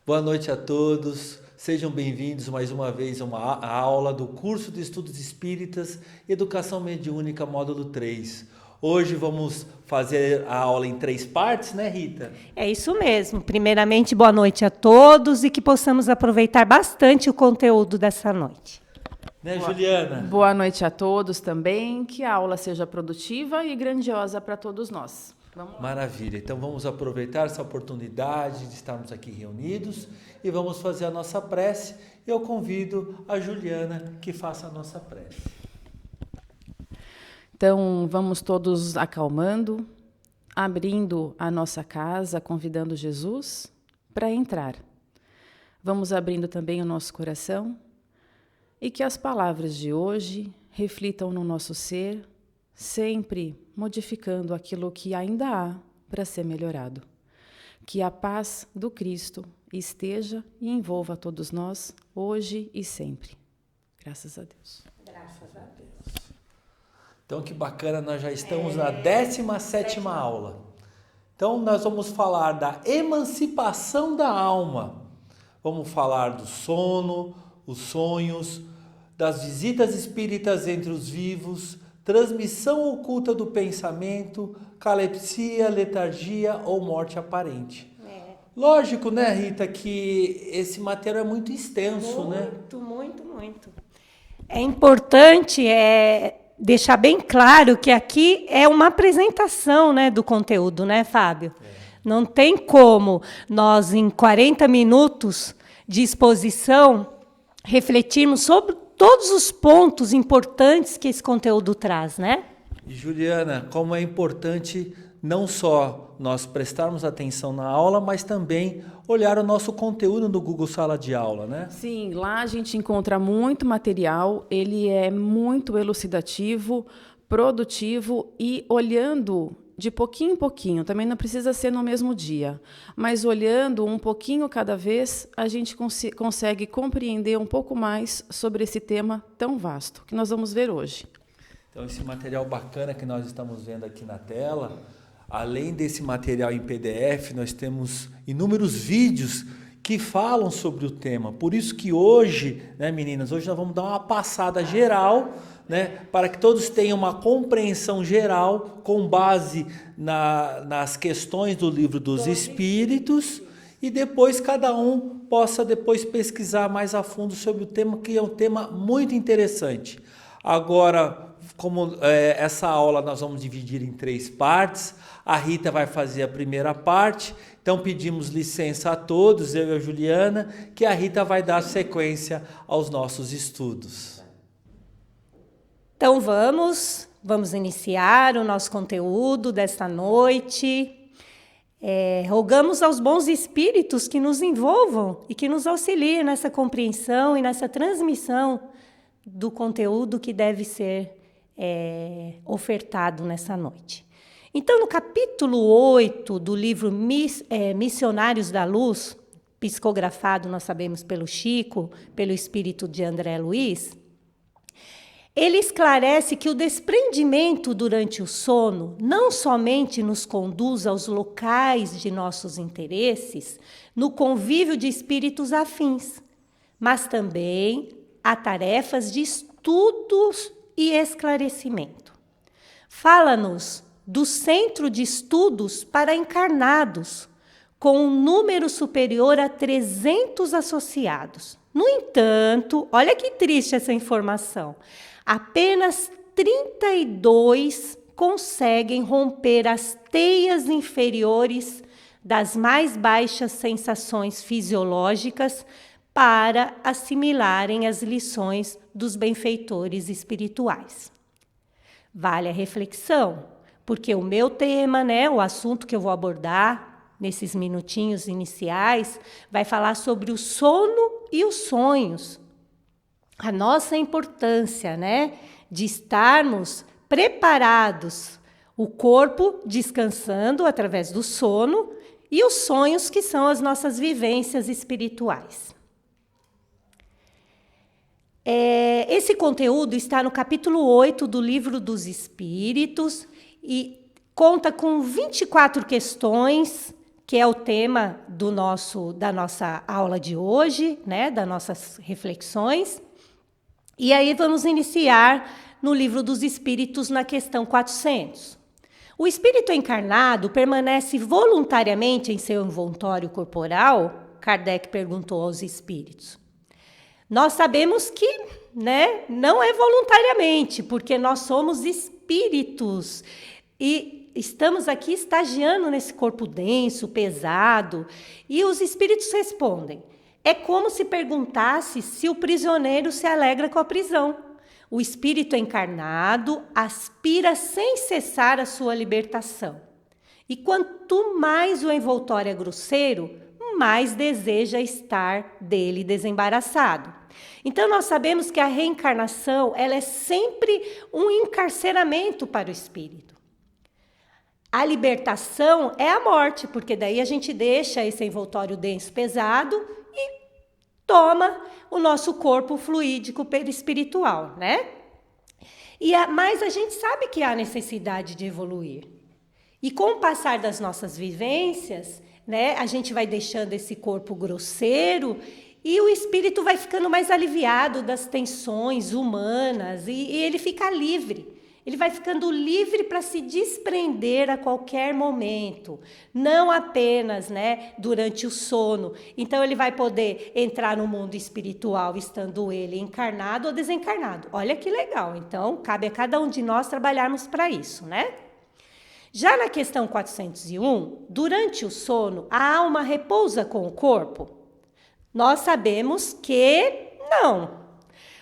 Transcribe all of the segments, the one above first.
Boa noite a todos, sejam bem-vindos mais uma vez a uma aula do curso de Estudos Espíritas, Educação Mediúnica, módulo 3. Hoje vamos fazer a aula em 3 partes, né, Rita? É isso mesmo. Primeiramente, boa noite a todos e que possamos aproveitar bastante o conteúdo dessa noite. Né, Juliana? Boa noite a todos também, que a aula seja produtiva e grandiosa para todos nós. Vamos lá. Maravilha, então vamos aproveitar essa oportunidade de estarmos aqui reunidos e vamos fazer a nossa prece. Eu convido a Juliana que faça a nossa prece. Então, vamos todos acalmando, abrindo a nossa casa, convidando Jesus para entrar. Vamos abrindo também o nosso coração e que as palavras de hoje reflitam no nosso ser, sempre modificando aquilo que ainda há para ser melhorado. Que a paz do Cristo esteja e envolva todos nós, hoje e sempre. Graças a Deus. Graças a Deus. Então, que bacana, nós já estamos na 17ª aula. Então, nós vamos falar da emancipação da alma. Vamos falar do sono, os sonhos, das visitas espíritas entre os vivos, transmissão oculta do pensamento, catalepsia, letargia ou morte aparente. Lógico, né, Rita, que esse material é muito extenso, né? Muito. É importante deixar bem claro que aqui é uma apresentação, né, do conteúdo, né, Fábio? Não tem como nós, em 40 minutos de exposição, refletirmos sobre todos os pontos importantes que esse conteúdo traz, né? E Juliana, como é importante não só nós prestarmos atenção na aula, mas também olhar o nosso conteúdo no Google Sala de Aula, né? Sim, lá a gente encontra muito material, ele é muito elucidativo, produtivo e olhando de pouquinho em pouquinho, também não precisa ser no mesmo dia, mas olhando um pouquinho cada vez, a gente consegue compreender um pouco mais sobre esse tema tão vasto que nós vamos ver hoje. Então, esse material bacana que nós estamos vendo aqui na tela, além desse material em PDF, nós temos inúmeros vídeos que falam sobre o tema. Por isso que hoje, né, meninas, hoje nós vamos dar uma passada geral, né, para que todos tenham uma compreensão geral com base nas questões do Livro dos Espíritos e depois cada um possa depois pesquisar mais a fundo sobre o tema, que é um tema muito interessante. Agora, como essa aula nós vamos dividir em 3 partes, a Rita vai fazer a primeira parte, então pedimos licença a todos, eu e a Juliana, que a Rita vai dar sequência aos nossos estudos. Então vamos iniciar o nosso conteúdo desta noite. Rogamos aos bons espíritos que nos envolvam e que nos auxiliem nessa compreensão e nessa transmissão do conteúdo que deve ser ofertado nessa noite. Então, no capítulo 8 do livro Missionários da Luz, psicografado, nós sabemos, pelo Chico, pelo espírito de André Luiz, ele esclarece que o desprendimento durante o sono não somente nos conduz aos locais de nossos interesses, no convívio de espíritos afins, mas também a tarefas de estudos e esclarecimento. Fala-nos do Centro de Estudos para Encarnados, com um número superior a 300 associados. No entanto, olha que triste essa informação, apenas 32 conseguem romper as teias inferiores das mais baixas sensações fisiológicas para assimilarem as lições dos benfeitores espirituais. Vale a reflexão, porque o meu tema, né, o assunto que eu vou abordar nesses minutinhos iniciais, vai falar sobre o sono e os sonhos. A nossa importância, né, de estarmos preparados, o corpo descansando através do sono e os sonhos que são as nossas vivências espirituais. Esse conteúdo está no capítulo 8 do Livro dos Espíritos e conta com 24 questões que é o tema da nossa aula de hoje, né, das nossas reflexões. E aí vamos iniciar no Livro dos Espíritos, na questão 400. O espírito encarnado permanece voluntariamente em seu envoltório corporal? Kardec perguntou aos espíritos. Nós sabemos que, né, não é voluntariamente, porque nós somos espíritos e estamos aqui estagiando nesse corpo denso, pesado, e os espíritos respondem. É como se perguntasse se o prisioneiro se alegra com a prisão. O espírito encarnado aspira sem cessar a sua libertação. E quanto mais o envoltório é grosseiro, mais deseja estar dele desembaraçado. Então, nós sabemos que a reencarnação ela é sempre um encarceramento para o espírito. A libertação é a morte, porque daí a gente deixa esse envoltório denso, pesado e toma o nosso corpo fluídico perispiritual, né? Mas a gente sabe que há necessidade de evoluir. E com o passar das nossas vivências, né, a gente vai deixando esse corpo grosseiro e o espírito vai ficando mais aliviado das tensões humanas e ele fica livre. Ele vai ficando livre para se desprender a qualquer momento, não apenas, né, durante o sono. Então, ele vai poder entrar no mundo espiritual, estando ele encarnado ou desencarnado. Olha que legal. Então, cabe a cada um de nós trabalharmos para isso, né? Já na questão 401, durante o sono, a alma repousa com o corpo? Nós sabemos que não.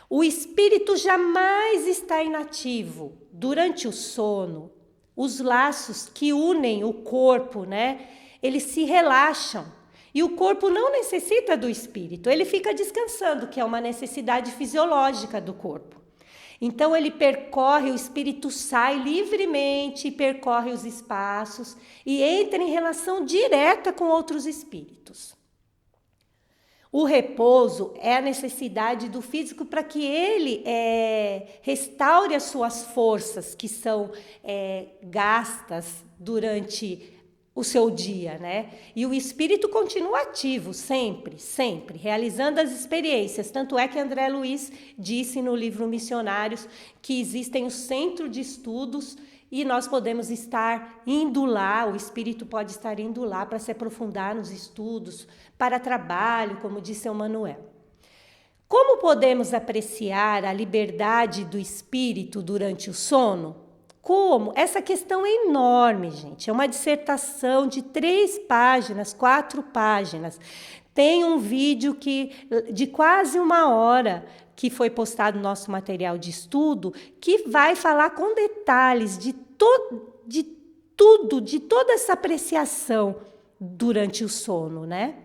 O espírito jamais está inativo. Durante o sono, os laços que unem o corpo, né, eles se relaxam. E o corpo não necessita do espírito, ele fica descansando, que é uma necessidade fisiológica do corpo. Então, ele percorre, o espírito sai livremente, percorre os espaços e entra em relação direta com outros espíritos. O repouso é a necessidade do físico para que ele restaure as suas forças que são gastas durante o seu dia, né? E o espírito continua ativo, sempre, sempre, realizando as experiências. Tanto é que André Luiz disse no livro Missionários que existem os centros de estudos e nós podemos estar indo lá, o espírito pode estar indo lá para se aprofundar nos estudos, para trabalho, como disse o Manuel. Como podemos apreciar a liberdade do espírito durante o sono? Como? Essa questão é enorme, gente. É uma dissertação de 3 páginas, 4 páginas. Tem um vídeo de quase 1 hora que foi postado no nosso material de estudo, que vai falar com detalhes de tudo, de toda essa apreciação durante o sono, né?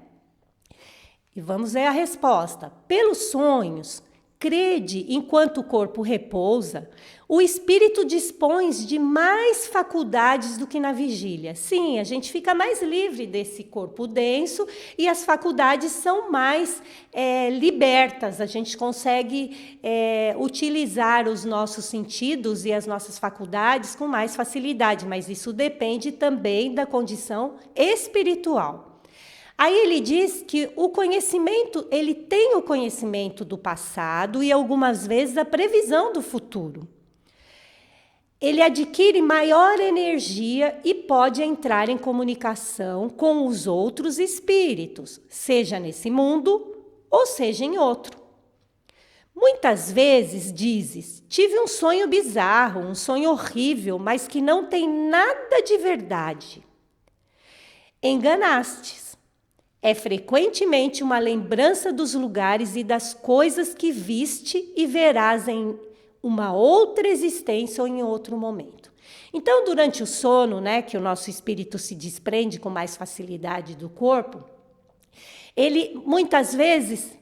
E vamos ver a resposta. Pelos sonhos, crede enquanto o corpo repousa, o espírito dispõe de mais faculdades do que na vigília. Sim, a gente fica mais livre desse corpo denso e as faculdades são mais libertas. A gente consegue utilizar os nossos sentidos e as nossas faculdades com mais facilidade, mas isso depende também da condição espiritual. Aí ele diz que o conhecimento, ele tem o conhecimento do passado e algumas vezes a previsão do futuro. Ele adquire maior energia e pode entrar em comunicação com os outros espíritos, seja nesse mundo ou seja em outro. Muitas vezes dizes, tive um sonho bizarro, um sonho horrível, mas que não tem nada de verdade. Enganastes. É frequentemente uma lembrança dos lugares e das coisas que viste e verás em uma outra existência ou em outro momento. Então, durante o sono, né, que o nosso espírito se desprende com mais facilidade do corpo, ele muitas vezes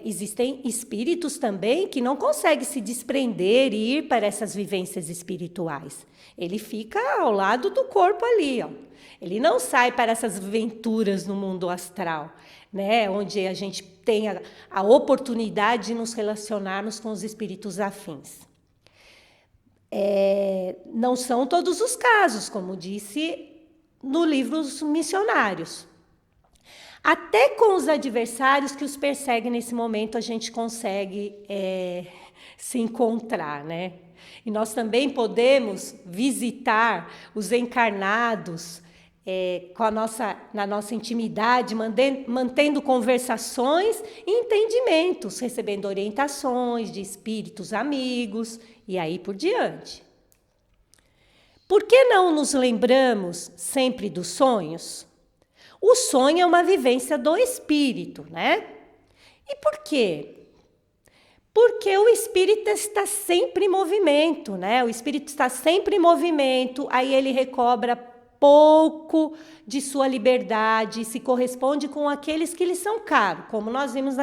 existem espíritos também que não conseguem se desprender e ir para essas vivências espirituais. Ele fica ao lado do corpo ali, ó. Ele não sai para essas aventuras no mundo astral, né, onde a gente tem a oportunidade de nos relacionarmos com os espíritos afins. Não são todos os casos, como disse no livro Os Missionários. Até com os adversários que os perseguem nesse momento, a gente consegue se encontrar, né? E nós também podemos visitar os encarnados na nossa intimidade, mantendo conversações e entendimentos, recebendo orientações de espíritos amigos e aí por diante. Por que não nos lembramos sempre dos sonhos? O sonho é uma vivência do espírito, né? E por quê? Porque o espírito está sempre em movimento, né? O espírito está sempre em movimento, aí ele recobra pouco de sua liberdade, se corresponde com aqueles que lhe são caros, como nós vimos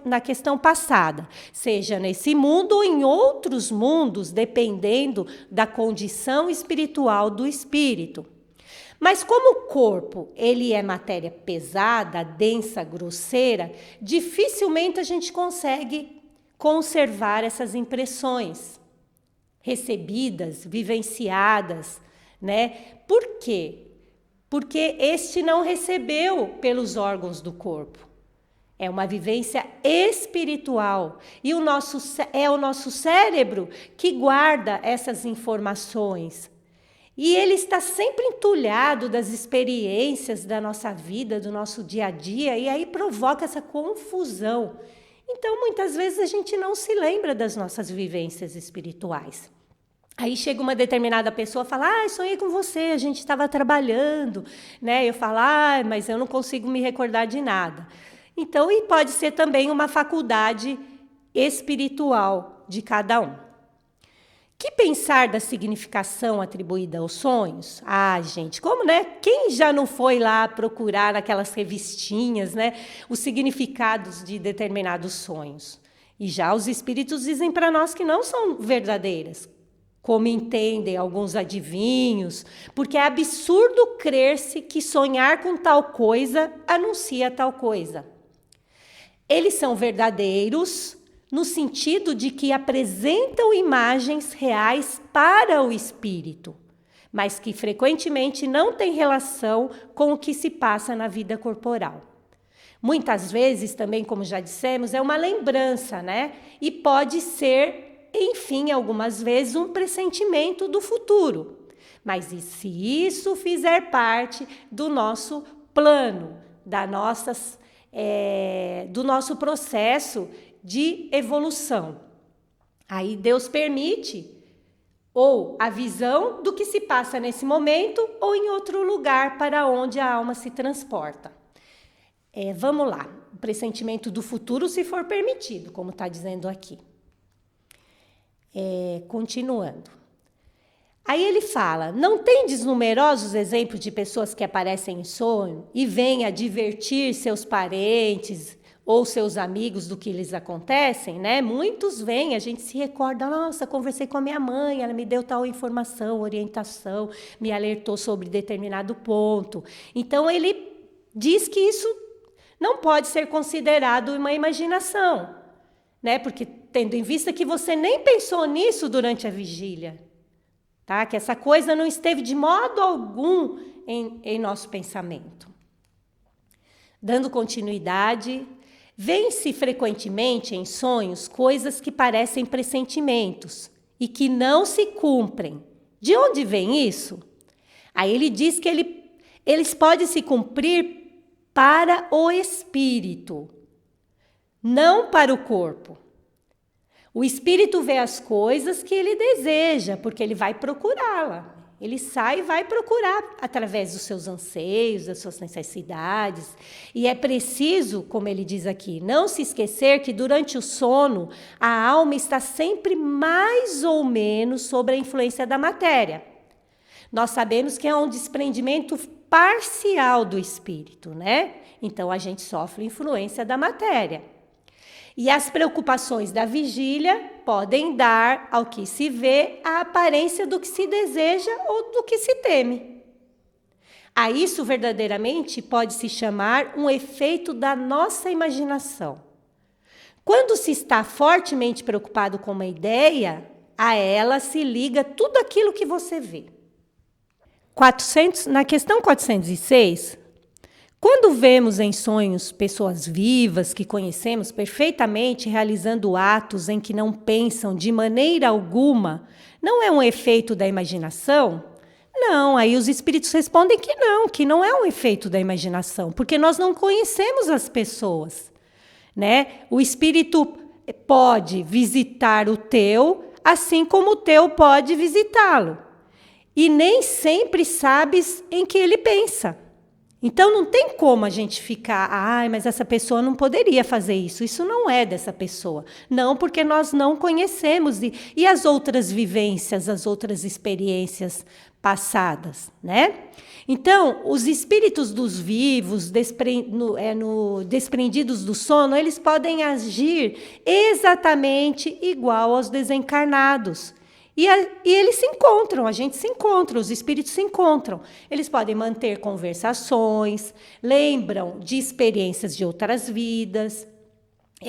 na questão passada, seja nesse mundo ou em outros mundos, dependendo da condição espiritual do espírito. Mas como o corpo ele é matéria pesada, densa, grosseira, dificilmente a gente consegue conservar essas impressões recebidas, vivenciadas, né? Por quê? Porque este não recebeu pelos órgãos do corpo. É uma vivência espiritual. E é o nosso cérebro que guarda essas informações. E ele está sempre entulhado das experiências da nossa vida, do nosso dia a dia, e aí provoca essa confusão. Então, muitas vezes, a gente não se lembra das nossas vivências espirituais. Aí chega uma determinada pessoa e fala, sonhei com você, a gente estava trabalhando, né? Eu falo, mas eu não consigo me recordar de nada. Então, e pode ser também uma faculdade espiritual de cada um. Que pensar da significação atribuída aos sonhos? Gente, como, né? Quem já não foi lá procurar naquelas revistinhas, né, os significados de determinados sonhos? E já os espíritos dizem para nós que não são verdadeiras, como entendem alguns adivinhos, porque é absurdo crer-se que sonhar com tal coisa anuncia tal coisa. Eles são verdadeiros no sentido de que apresentam imagens reais para o espírito, mas que frequentemente não têm relação com o que se passa na vida corporal. Muitas vezes, também, como já dissemos, é uma lembrança, né? E pode ser, enfim, algumas vezes, um pressentimento do futuro. Mas e se isso fizer parte do nosso plano, do nosso processo de evolução? Aí Deus permite ou a visão do que se passa nesse momento ou em outro lugar para onde a alma se transporta. Vamos lá, o pressentimento do futuro, se for permitido, como está dizendo aqui. Continuando. Aí ele fala, não tendes numerosos exemplos de pessoas que aparecem em sonho e vêm advertir seus parentes ou seus amigos do que lhes acontecem, né? Muitos vêm, a gente se recorda, nossa, conversei com a minha mãe, ela me deu tal informação, orientação, me alertou sobre determinado ponto. Então, ele diz que isso não pode ser considerado uma imaginação, né? Porque tendo em vista que você nem pensou nisso durante a vigília, tá? Que essa coisa não esteve de modo algum em nosso pensamento. Dando continuidade, vê-se frequentemente em sonhos coisas que parecem pressentimentos e que não se cumprem. De onde vem isso? Aí ele diz que eles podem se cumprir para o espírito, não para o corpo. O espírito vê as coisas que ele deseja, porque ele vai procurá-la. Ele sai e vai procurar através dos seus anseios, das suas necessidades. E é preciso, como ele diz aqui, não se esquecer que durante o sono, a alma está sempre mais ou menos sob a influência da matéria. Nós sabemos que é um desprendimento parcial do espírito, né? Então, a gente sofre influência da matéria. E as preocupações da vigília podem dar ao que se vê a aparência do que se deseja ou do que se teme. A isso verdadeiramente pode se chamar um efeito da nossa imaginação. Quando se está fortemente preocupado com uma ideia, a ela se liga tudo aquilo que você vê. Na questão 406, quando vemos em sonhos pessoas vivas que conhecemos perfeitamente realizando atos em que não pensam de maneira alguma, não é um efeito da imaginação? Não, aí os espíritos respondem que não é um efeito da imaginação, porque nós não conhecemos as pessoas, né? O espírito pode visitar o teu, assim como o teu pode visitá-lo. E nem sempre sabes em que ele pensa. Então, não tem como a gente ficar, mas essa pessoa não poderia fazer isso. Isso não é dessa pessoa. Não, porque nós não conhecemos. E as outras vivências, as outras experiências passadas, né? Então, os espíritos dos vivos, desprendidos do sono, eles podem agir exatamente igual aos desencarnados. E eles se encontram, a gente se encontra, os espíritos se encontram. Eles podem manter conversações, lembram de experiências de outras vidas,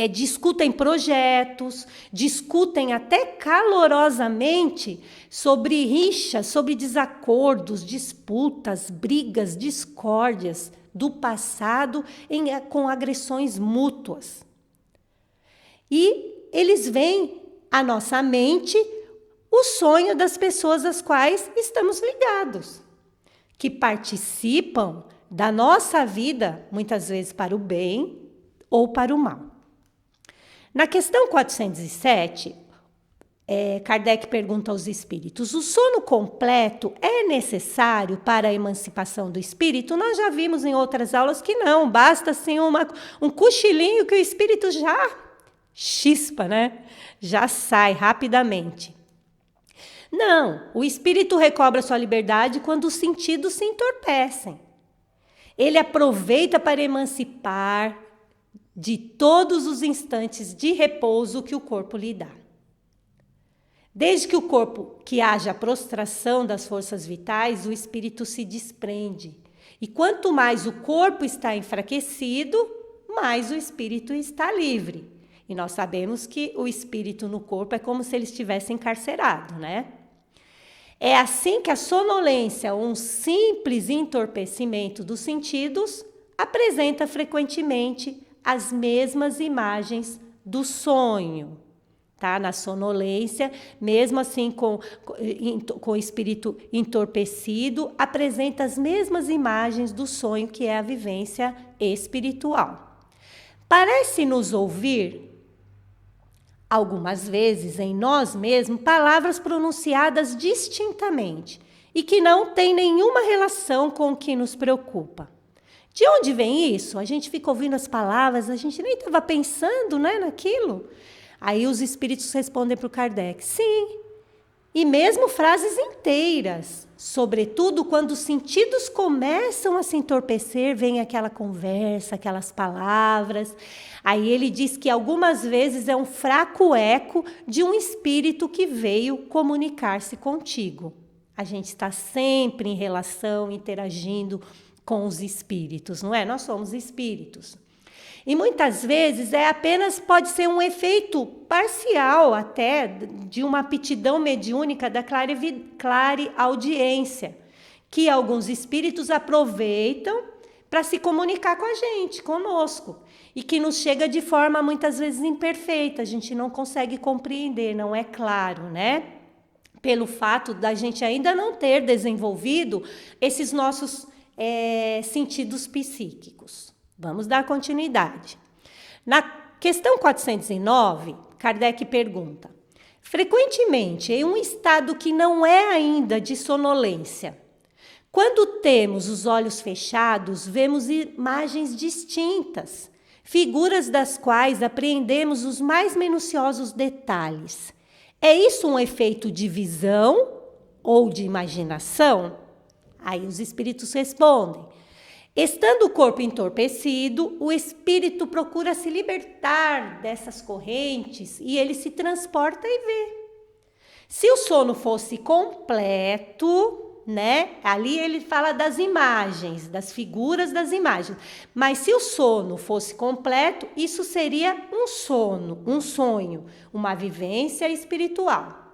discutem projetos, discutem até calorosamente sobre rixas, sobre desacordos, disputas, brigas, discórdias do passado com agressões mútuas. E eles veem à nossa mente o sonho das pessoas às quais estamos ligados, que participam da nossa vida, muitas vezes para o bem ou para o mal. Na questão 407, Kardec pergunta aos espíritos: o sono completo é necessário para a emancipação do espírito? Nós já vimos em outras aulas que não, basta assim um cochilinho que o espírito já chispa, né? Já sai rapidamente. Não, o espírito recobra sua liberdade quando os sentidos se entorpecem. Ele aproveita para emancipar de todos os instantes de repouso que o corpo lhe dá. Desde que haja prostração das forças vitais, o espírito se desprende. E quanto mais o corpo está enfraquecido, mais o espírito está livre. E nós sabemos que o espírito no corpo é como se ele estivesse encarcerado, né? É assim que a sonolência, um simples entorpecimento dos sentidos, apresenta frequentemente as mesmas imagens do sonho. Tá? Na sonolência, mesmo assim com o espírito entorpecido, apresenta as mesmas imagens do sonho, que é a vivência espiritual. Parece-nos ouvir algumas vezes em nós mesmos palavras pronunciadas distintamente e que não têm nenhuma relação com o que nos preocupa. De onde vem isso? A gente fica ouvindo as palavras, a gente nem estava pensando, né, naquilo. Aí os espíritos respondem para o Kardec: sim, e mesmo frases inteiras, sobretudo quando os sentidos começam a se entorpecer, vem aquela conversa, aquelas palavras. Aí ele diz que algumas vezes é um fraco eco de um espírito que veio comunicar-se contigo. A gente está sempre em relação, interagindo com os espíritos, não é? Nós somos espíritos. E muitas vezes pode ser um efeito parcial até de uma aptidão mediúnica da clareaudiência, que alguns espíritos aproveitam para se comunicar com a gente, conosco, e que nos chega de forma muitas vezes imperfeita, a gente não consegue compreender, não é claro, né? Pelo fato da gente ainda não ter desenvolvido esses nossos sentidos psíquicos. Vamos dar continuidade. Na questão 409, Kardec pergunta: frequentemente, em um estado que não é ainda de sonolência, quando temos os olhos fechados, vemos imagens distintas, figuras das quais apreendemos os mais minuciosos detalhes. É isso um efeito de visão ou de imaginação? Aí os espíritos respondem: estando o corpo entorpecido, o espírito procura se libertar dessas correntes e ele se transporta e vê. Se o sono fosse completo, né? Ali ele fala das imagens, das figuras das imagens. Mas se o sono fosse completo, isso seria um sonho, uma vivência espiritual.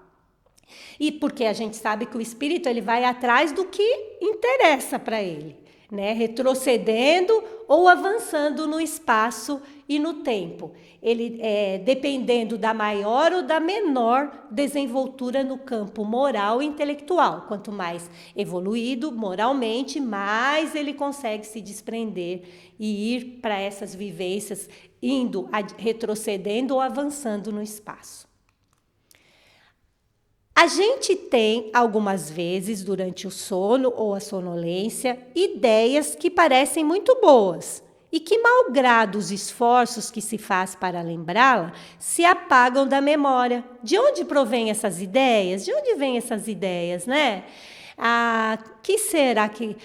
E porque a gente sabe que o espírito ele vai atrás do que interessa para ele, né? Retrocedendo ou avançando no espaço e no tempo. Ele dependendo da maior ou da menor desenvoltura no campo moral e intelectual. Quanto mais evoluído moralmente, mais ele consegue se desprender e ir para essas vivências, retrocedendo ou avançando no espaço. A gente tem, algumas vezes, durante o sono ou a sonolência, ideias que parecem muito boas e que, malgrado os esforços que se faz para lembrá-la, se apagam da memória. De onde provém essas ideias? De onde vêm essas ideias, né? Que será que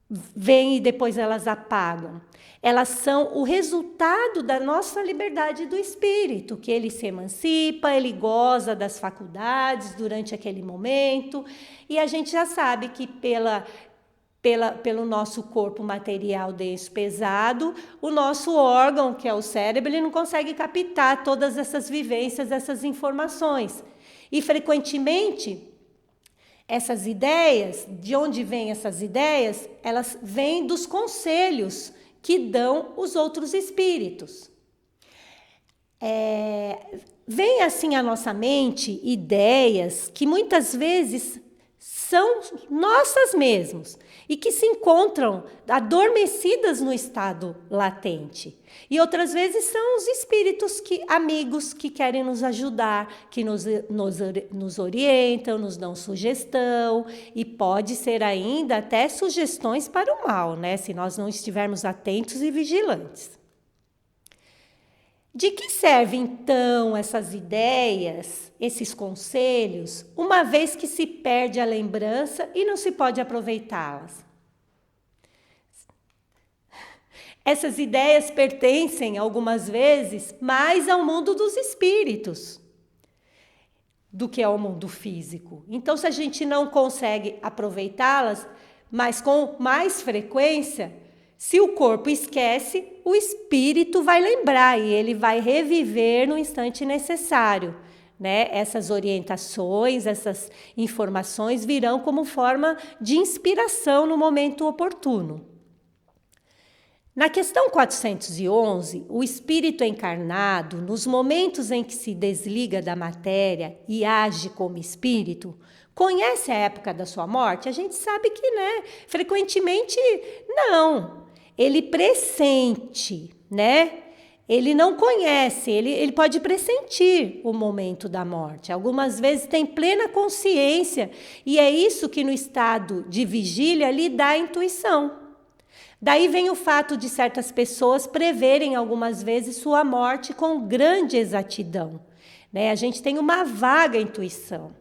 vem e depois elas apagam? Elas são o resultado da nossa liberdade do espírito, que ele se emancipa, ele goza das faculdades durante aquele momento, e a gente já sabe que pelo nosso corpo material denso pesado, o nosso órgão, que é o cérebro, ele não consegue captar todas essas vivências, essas informações. E, frequentemente, essas ideias, de onde vêm essas ideias? Elas vêm dos conselhos que dão os outros espíritos. Vem assim à nossa mente ideias que muitas vezes são nossas mesmos e que se encontram adormecidas no estado latente. E outras vezes são os espíritos amigos que querem nos ajudar, que nos orientam, nos dão sugestão, e pode ser ainda até sugestões para o mal, né? Se nós não estivermos atentos e vigilantes. De que servem, então, essas ideias, esses conselhos, uma vez que se perde a lembrança e não se pode aproveitá-las? Essas ideias pertencem, algumas vezes, mais ao mundo dos espíritos do que ao mundo físico. Então, se a gente não consegue aproveitá-las, mas com mais frequência, se o corpo esquece, o espírito vai lembrar e ele vai reviver no instante necessário, né? Essas orientações, essas informações virão como forma de inspiração no momento oportuno. Na questão 411, o espírito encarnado, nos momentos em que se desliga da matéria e age como espírito, conhece a época da sua morte? A gente sabe que, né? Frequentemente, não. Ele pressente, né? Ele não conhece, ele pode pressentir o momento da morte. Algumas vezes tem plena consciência, e é isso que no estado de vigília lhe dá a intuição. Daí vem o fato de certas pessoas preverem algumas vezes sua morte com grande exatidão, né? A gente tem uma vaga intuição.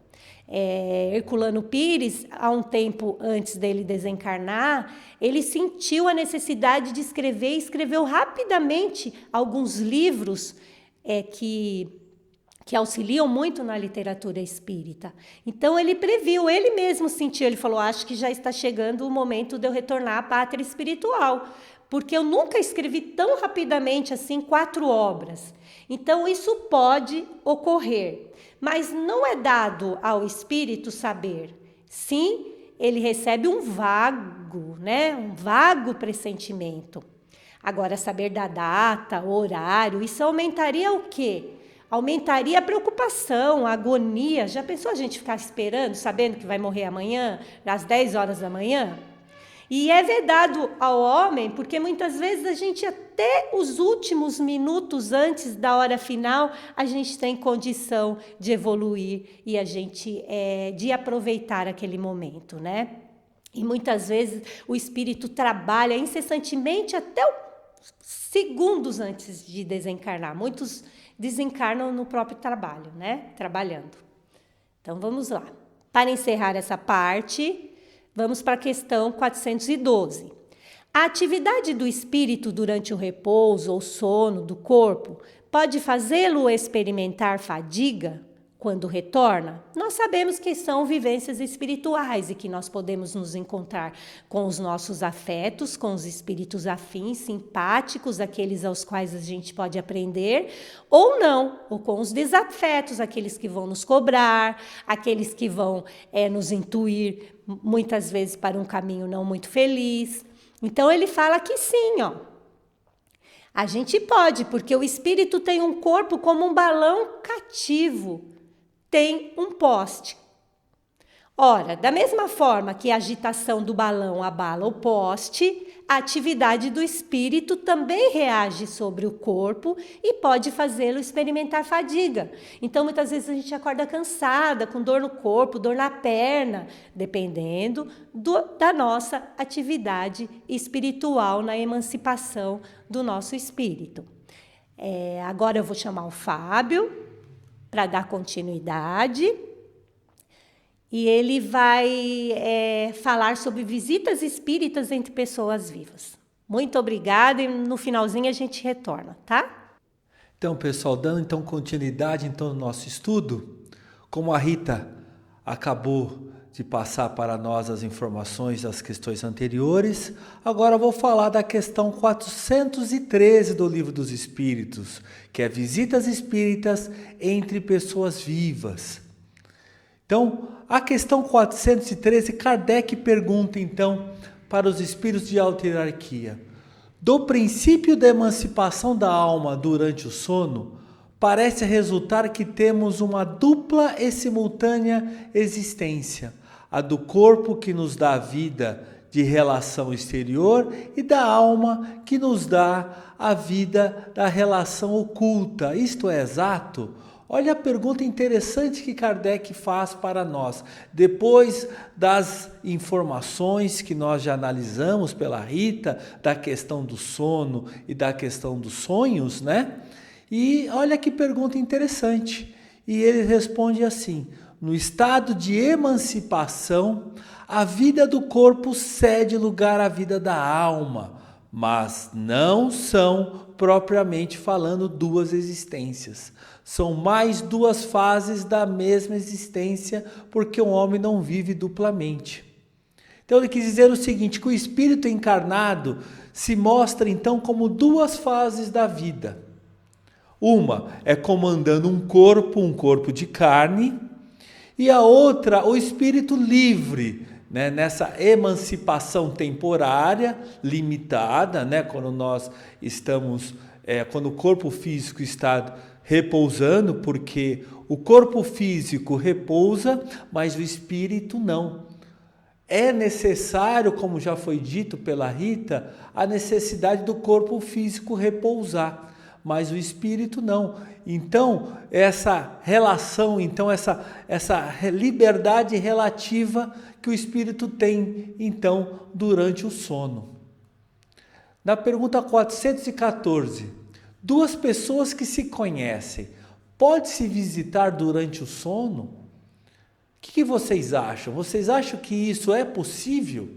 Herculano Pires, há um tempo antes dele desencarnar, ele sentiu a necessidade de escrever e escreveu rapidamente alguns livros que auxiliam muito na literatura espírita. Então, ele previu, ele mesmo sentiu, ele falou, acho que já está chegando o momento de eu retornar à pátria espiritual, porque eu nunca escrevi tão rapidamente assim 4 obras. Então, isso pode ocorrer, mas não é dado ao espírito saber. Sim, ele recebe um vago, né? Um vago pressentimento. Agora, saber da data, horário, isso aumentaria o quê? Aumentaria a preocupação, a agonia. Já pensou a gente ficar esperando, sabendo que vai morrer amanhã, às 10 horas da manhã? E é vedado ao homem, porque muitas vezes a gente, até os últimos minutos antes da hora final, a gente tem condição de evoluir e a gente de aproveitar aquele momento, né? E muitas vezes o espírito trabalha incessantemente até segundos antes de desencarnar. Muitos desencarnam no próprio trabalho, né? Trabalhando. Então, vamos lá. Para encerrar essa parte, vamos para a questão 412. A atividade do espírito durante o repouso ou sono do corpo pode fazê-lo experimentar fadiga quando retorna, nós sabemos que são vivências espirituais e que nós podemos nos encontrar com os nossos afetos, com os espíritos afins, simpáticos, aqueles aos quais a gente pode aprender, ou não, ou com os desafetos, aqueles que vão nos cobrar, aqueles que vão nos intuir muitas vezes para um caminho não muito feliz. Então ele fala que sim, ó. A gente pode, porque o espírito tem um corpo como um balão cativo, tem um poste. Ora, da mesma forma que a agitação do balão abala o poste, a atividade do espírito também reage sobre o corpo e pode fazê-lo experimentar fadiga. Então, muitas vezes a gente acorda cansada, com dor no corpo, dor na perna, dependendo da nossa atividade espiritual na emancipação do nosso espírito. Agora eu vou chamar o Fábio para dar continuidade. E ele vai falar sobre visitas espíritas entre pessoas vivas. Muito obrigada e no finalzinho a gente retorna, tá? Então, pessoal, dando continuidade no nosso estudo, como a Rita acabou de passar para nós as informações das questões anteriores, agora eu vou falar da questão 413 do Livro dos Espíritos, que é visitas espíritas entre pessoas vivas. Então, a questão 413, Kardec pergunta, então, para os espíritos de alta hierarquia: do princípio da emancipação da alma durante o sono, parece resultar que temos uma dupla e simultânea existência, a do corpo que nos dá a vida de relação exterior e da alma que nos dá a vida da relação oculta. Isto é exato? Olha a pergunta interessante que Kardec faz para nós. Depois das informações que nós já analisamos pela Rita, da questão do sono e da questão dos sonhos, né? E olha que pergunta interessante. E ele responde assim: no estado de emancipação, a vida do corpo cede lugar à vida da alma, mas não são, propriamente falando, duas existências. São mais duas fases da mesma existência, porque um homem não vive duplamente. Então ele quis dizer o seguinte, que o espírito encarnado se mostra então como duas fases da vida. Uma é comandando um corpo de carne, e a outra, o espírito livre, né, nessa emancipação temporária, limitada, né, quando nós estamos, quando o corpo físico está repousando, porque o corpo físico repousa, mas o espírito não. É necessário, como já foi dito pela Rita, a necessidade do corpo físico repousar, mas o espírito não. Então, essa relação, então essa liberdade relativa que o espírito tem, então, durante o sono. Na pergunta 414, duas pessoas que se conhecem, pode-se visitar durante o sono? O que vocês acham? Vocês acham que isso é possível?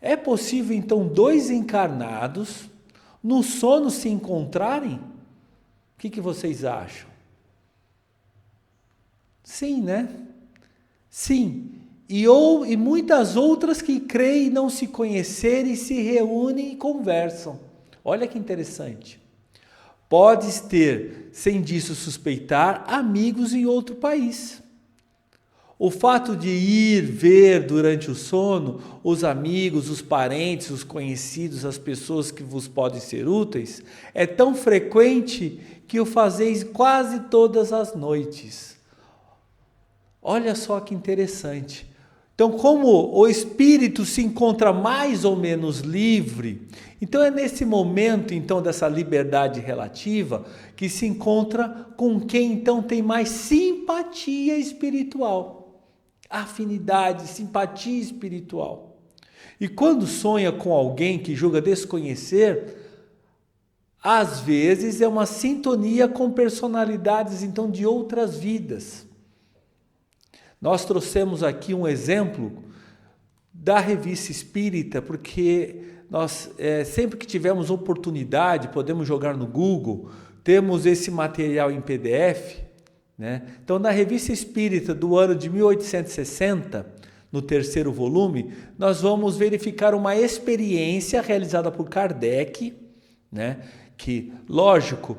É possível, então, dois encarnados no sono se encontrarem? O que vocês acham? Sim, né? Sim. E muitas outras que creem não se conhecerem, se reúnem e conversam. Olha que interessante. Podes ter, sem disso suspeitar, amigos em outro país. O fato de ir ver durante o sono os amigos, os parentes, os conhecidos, as pessoas que vos podem ser úteis, é tão frequente que o fazeis quase todas as noites. Olha só que interessante. Então, como o espírito se encontra mais ou menos livre, então é nesse momento, então, dessa liberdade relativa, que se encontra com quem, então, tem mais simpatia espiritual, afinidade, simpatia espiritual. E quando sonha com alguém que julga desconhecer, às vezes é uma sintonia com personalidades, então, de outras vidas. Nós trouxemos aqui um exemplo da Revista Espírita, porque nós, sempre que tivermos oportunidade, podemos jogar no Google, temos esse material em PDF, né? Então, na Revista Espírita do ano de 1860, no 3º volume, nós vamos verificar uma experiência realizada por Kardec, né? Que, lógico,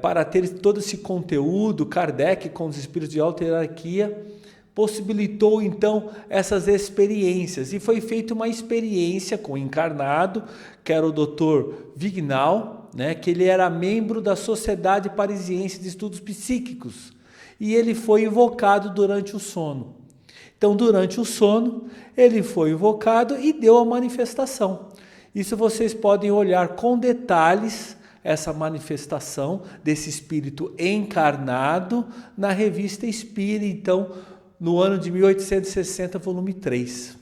para ter todo esse conteúdo, Kardec, com os espíritos de alta hierarquia, possibilitou então essas experiências, e foi feita uma experiência com o encarnado, que era o Dr. Vignal, né, que ele era membro da Sociedade Parisiense de Estudos Psíquicos, e ele foi invocado durante o sono. Então, durante o sono, ele foi invocado e deu a manifestação. Isso vocês podem olhar com detalhes, essa manifestação desse espírito encarnado na Revista Espírita, então, no ano de 1860, volume 3.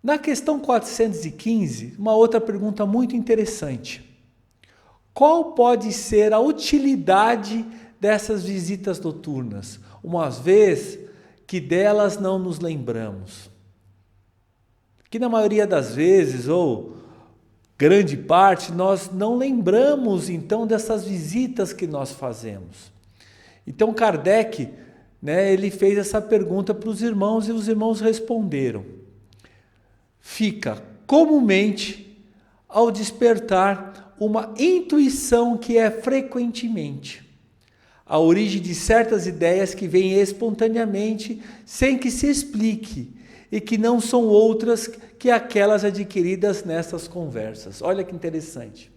Na questão 415, uma outra pergunta muito interessante. Qual pode ser a utilidade dessas visitas noturnas, uma vez que delas não nos lembramos? Que na maioria das vezes, ou grande parte, nós não lembramos então dessas visitas que nós fazemos. Então Kardec, né, ele fez essa pergunta para os irmãos e os irmãos responderam. Fica comumente ao despertar uma intuição que é frequentemente a origem de certas ideias que vêm espontaneamente sem que se explique e que não são outras que aquelas adquiridas nessas conversas. Olha que interessante.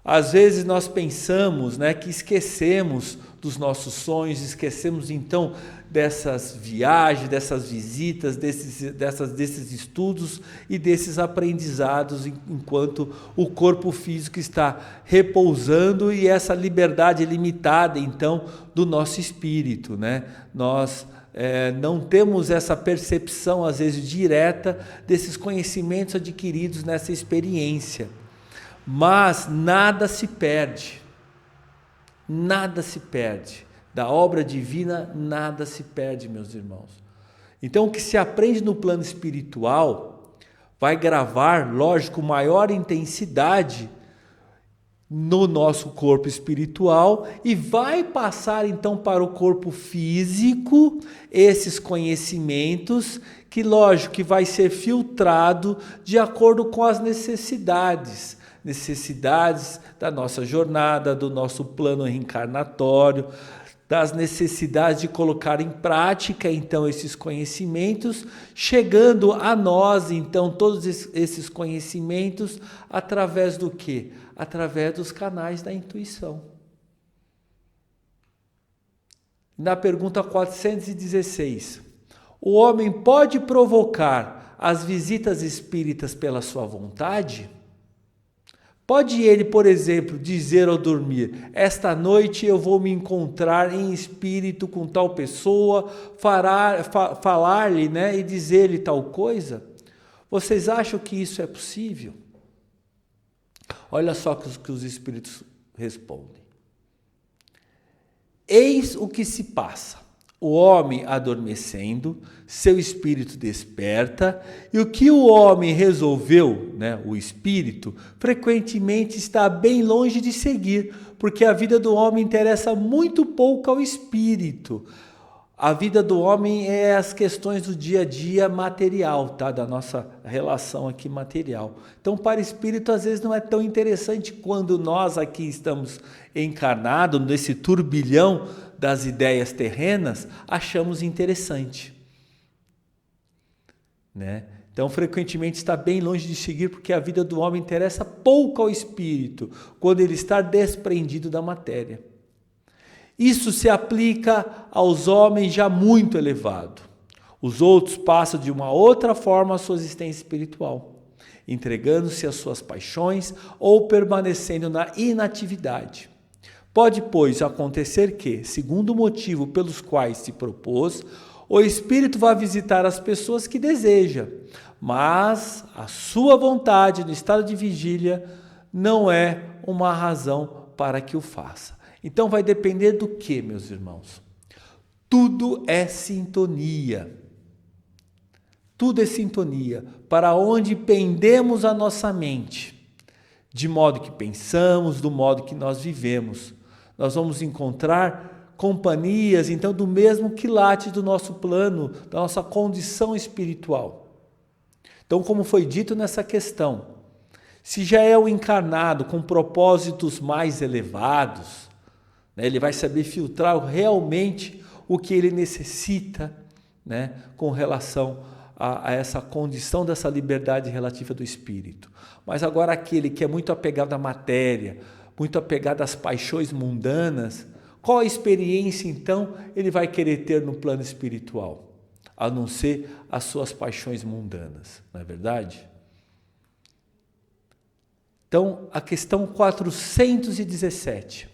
Às vezes nós pensamos, né, que esquecemos dos nossos sonhos, esquecemos então dessas viagens, dessas visitas, desses estudos e desses aprendizados enquanto o corpo físico está repousando e essa liberdade limitada então do nosso espírito, né? Nós não temos essa percepção às vezes direta desses conhecimentos adquiridos nessa experiência. Mas nada se perde, da obra divina nada se perde, meus irmãos. Então o que se aprende no plano espiritual vai gravar, lógico, maior intensidade no nosso corpo espiritual e vai passar então para o corpo físico esses conhecimentos que, lógico, que vai ser filtrado de acordo com as necessidades da nossa jornada, do nosso plano reencarnatório, das necessidades de colocar em prática, então, esses conhecimentos, chegando a nós, então, todos esses conhecimentos, através do quê? Através dos canais da intuição. Na pergunta 416, o homem pode provocar as visitas espíritas pela sua vontade? Pode ele, por exemplo, dizer ao dormir, esta noite eu vou me encontrar em espírito com tal pessoa, falar-lhe, né, e dizer-lhe tal coisa? Vocês acham que isso é possível? Olha só o que os espíritos respondem. Eis o que se passa. O homem adormecendo, seu espírito desperta, e o que o homem resolveu, né, o espírito, frequentemente está bem longe de seguir, porque a vida do homem interessa muito pouco ao espírito. A vida do homem é as questões do dia a dia material, tá? Da nossa relação aqui material. Então, para o espírito, às vezes não é tão interessante quando nós aqui estamos encarnados, nesse turbilhão das ideias terrenas, achamos interessante, né? Então, frequentemente está bem longe de seguir, porque a vida do homem interessa pouco ao espírito, quando ele está desprendido da matéria. Isso se aplica aos homens já muito elevados. Os outros passam de uma outra forma a sua existência espiritual, entregando-se às suas paixões ou permanecendo na inatividade. Pode, pois, acontecer que, segundo o motivo pelos quais se propôs, o espírito vá visitar as pessoas que deseja, mas a sua vontade no estado de vigília não é uma razão para que o faça. Então vai depender do que, meus irmãos? Tudo é sintonia. Tudo é sintonia. Para onde pendemos a nossa mente, de modo que pensamos, do modo que nós vivemos. nós vamos encontrar companhias, então, do mesmo quilate do nosso plano, da nossa condição espiritual. Então, como foi dito nessa questão, se já é o encarnado com propósitos mais elevados, né, ele vai saber filtrar realmente o que ele necessita, né, com relação a essa condição dessa liberdade relativa do espírito. Mas agora aquele que é muito apegado à matéria, muito apegado às paixões mundanas, qual a experiência então ele vai querer ter no plano espiritual? A não ser as suas paixões mundanas, não é verdade? Então, a questão 417.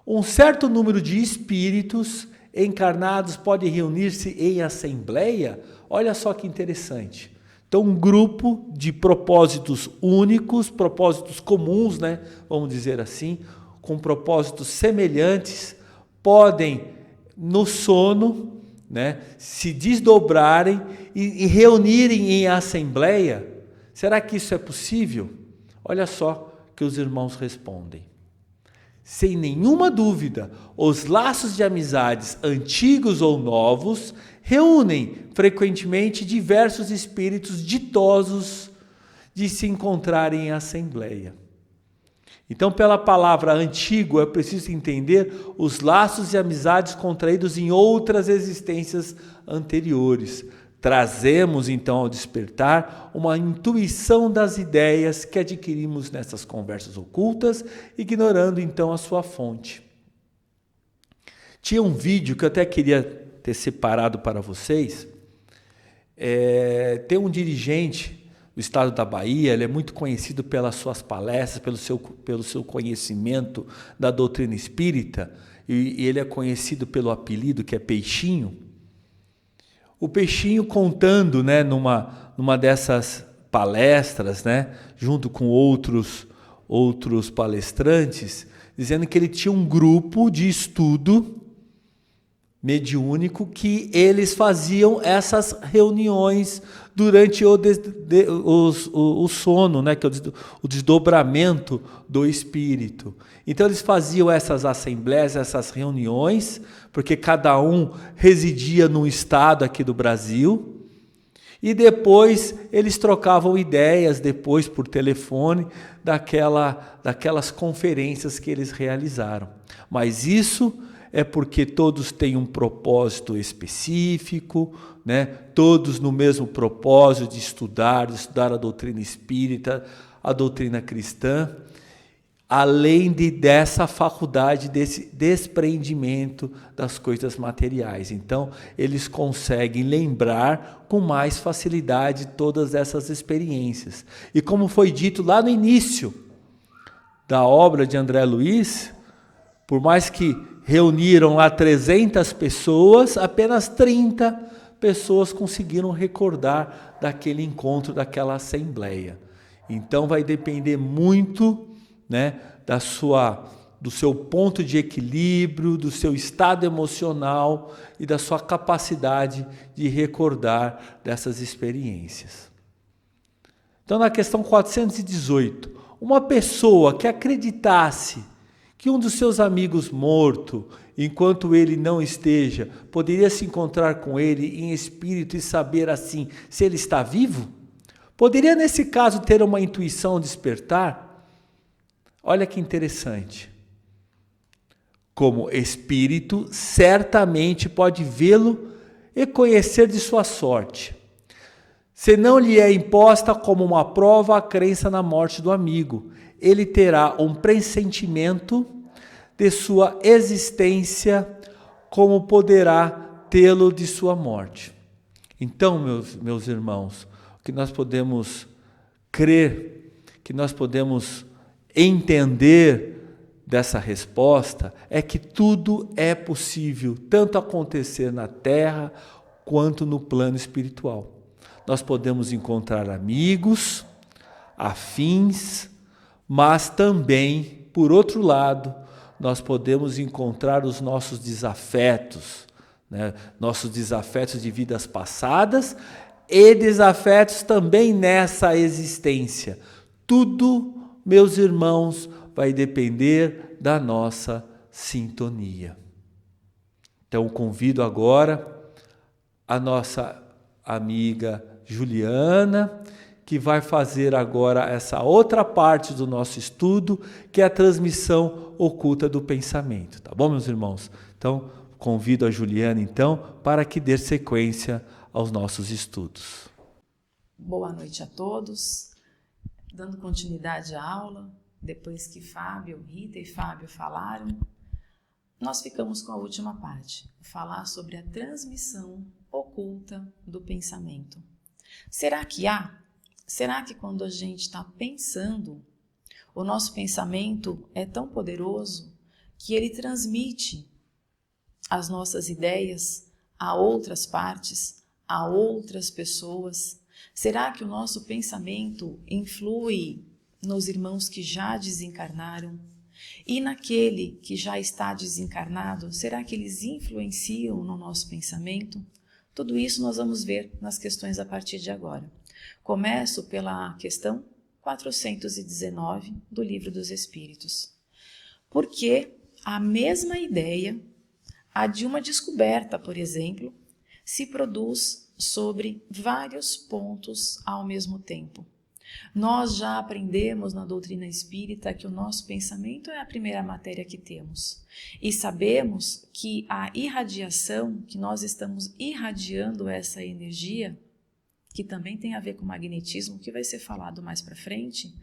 Um certo número de espíritos encarnados pode reunir-se em assembleia? Olha só que interessante. Então, um grupo de propósitos únicos, propósitos comuns, né? Vamos dizer assim, com propósitos semelhantes, podem, no sono, né, se desdobrarem e reunirem em assembleia. Será que isso é possível? Olha só que os irmãos respondem. Sem nenhuma dúvida, os laços de amizades antigos ou novos reúnem frequentemente diversos espíritos ditosos de se encontrarem em assembleia. Então, pela palavra antigo, é preciso entender os laços de amizades contraídos em outras existências anteriores. Trazemos, então, ao despertar, uma intuição das ideias que adquirimos nessas conversas ocultas, ignorando, então, a sua fonte. Tinha um vídeo que eu até queria ter separado para vocês. Tem um dirigente do estado da Bahia, ele é muito conhecido pelas suas palestras, pelo seu conhecimento da doutrina espírita, e ele é conhecido pelo apelido que é Peixinho. O Peixinho contando, né, numa dessas palestras, né, junto com outros palestrantes, dizendo que ele tinha um grupo de estudo mediúnico que eles faziam essas reuniões durante o sono, né, que é o desdobramento do espírito. Então eles faziam essas assembleias, essas reuniões, porque cada um residia num estado aqui do Brasil, e depois eles trocavam ideias, depois por telefone, daquelas conferências que eles realizaram. Mas isso é porque todos têm um propósito específico, né? Todos no mesmo propósito de estudar a doutrina espírita, a doutrina cristã, além dessa faculdade, desse despreendimento das coisas materiais. Então, eles conseguem lembrar com mais facilidade todas essas experiências. E como foi dito lá no início da obra de André Luiz, por mais que reuniram lá 300 pessoas, apenas 30 pessoas conseguiram recordar daquele encontro, daquela assembleia. Então vai depender muito, né, do seu ponto de equilíbrio, do seu estado emocional e da sua capacidade de recordar dessas experiências. Então, na questão 418, uma pessoa que acreditasse que um dos seus amigos morto, enquanto ele não esteja, poderia se encontrar com ele em espírito e saber assim se ele está vivo? Poderia, nesse caso, ter uma intuição despertar? Olha que interessante. Como espírito, certamente pode vê-lo e conhecer de sua sorte. Se não lhe é imposta como uma prova a crença na morte do amigo, ele terá um pressentimento de sua existência, como poderá tê-lo de sua morte. Então, meus irmãos, o que nós podemos crer, que nós podemos entender dessa resposta, é que tudo é possível, tanto acontecer na terra, quanto no plano espiritual. Nós podemos encontrar amigos, afins, mas também, por outro lado, nós podemos encontrar os nossos desafetos, né? Nossos desafetos de vidas passadas e desafetos também nessa existência. Tudo, meus irmãos, vai depender da nossa sintonia. Então, convido agora a nossa amiga Juliana, que vai fazer agora essa outra parte do nosso estudo, que é a transmissão oculta do pensamento. Tá bom, meus irmãos? Então, convido a Juliana, então, para que dê sequência aos nossos estudos. Boa noite a todos. Dando continuidade à aula, depois que Rita e Fábio falaram, nós ficamos com a última parte, falar sobre a transmissão oculta do pensamento. Será que quando a gente está pensando, o nosso pensamento é tão poderoso que ele transmite as nossas ideias a outras partes, a outras pessoas? Será que o nosso pensamento influi nos irmãos que já desencarnaram? E naquele que já está desencarnado, será que eles influenciam no nosso pensamento? Tudo isso nós vamos ver nas questões a partir de agora. Começo pela questão 419 do Livro dos Espíritos. Porque a mesma ideia, a de uma descoberta, por exemplo, se produz sobre vários pontos ao mesmo tempo. Nós já aprendemos na doutrina espírita que o nosso pensamento é a primeira matéria que temos. E sabemos que a irradiação, que nós estamos irradiando essa energia, que também tem a ver com o magnetismo, que vai ser falado mais para frente,